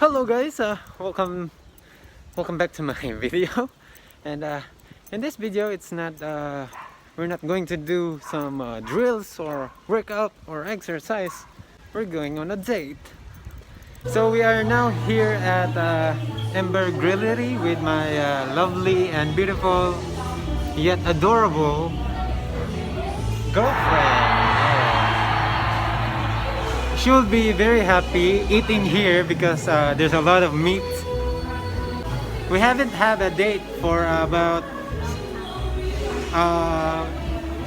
Hello guys, welcome back to my video. And in this video it's not we're not going to do some drills or workout or exercise. We're going on a date. So we are now here at Ember Grillery with my lovely and beautiful yet adorable girlfriend. She will be very happy eating here because there's a lot of meat. We haven't had a date for about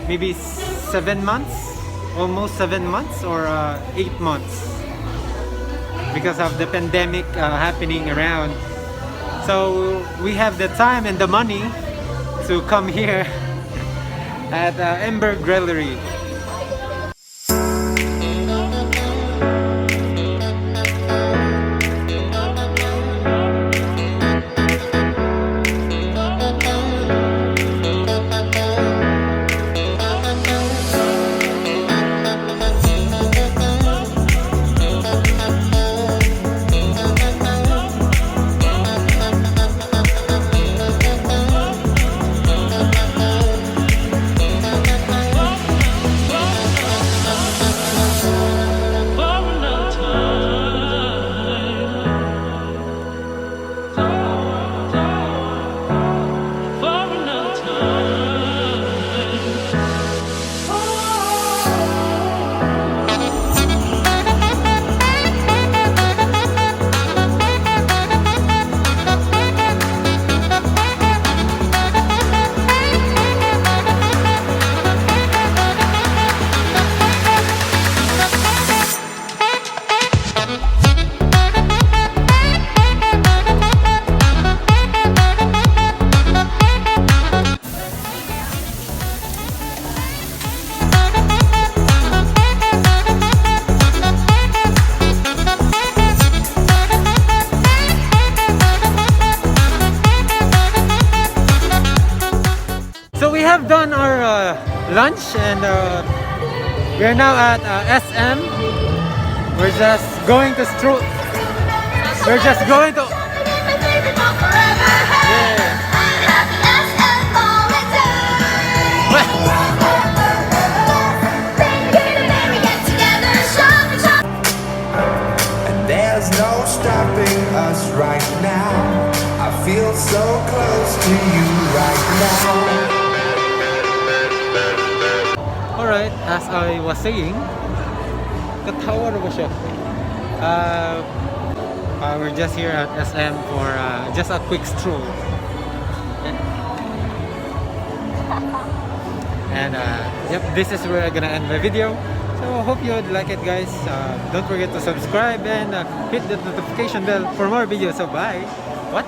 maybe 7 months, almost 7 months or 8 months because of the pandemic happening around. So we have the time and the money to come here at Ember Grillery. So we have done our lunch and we're now at SM. We're just going to stroll. We're just going to. And there's no stopping us right now. I feel so close to you right now. Alright, as I was saying, katawa na ba siya? We're just here at SM for just a quick stroll. And yep, this is where I'm gonna end my video. So hope you would like it, guys. Don't forget to subscribe and hit the notification bell for more videos. So bye. What?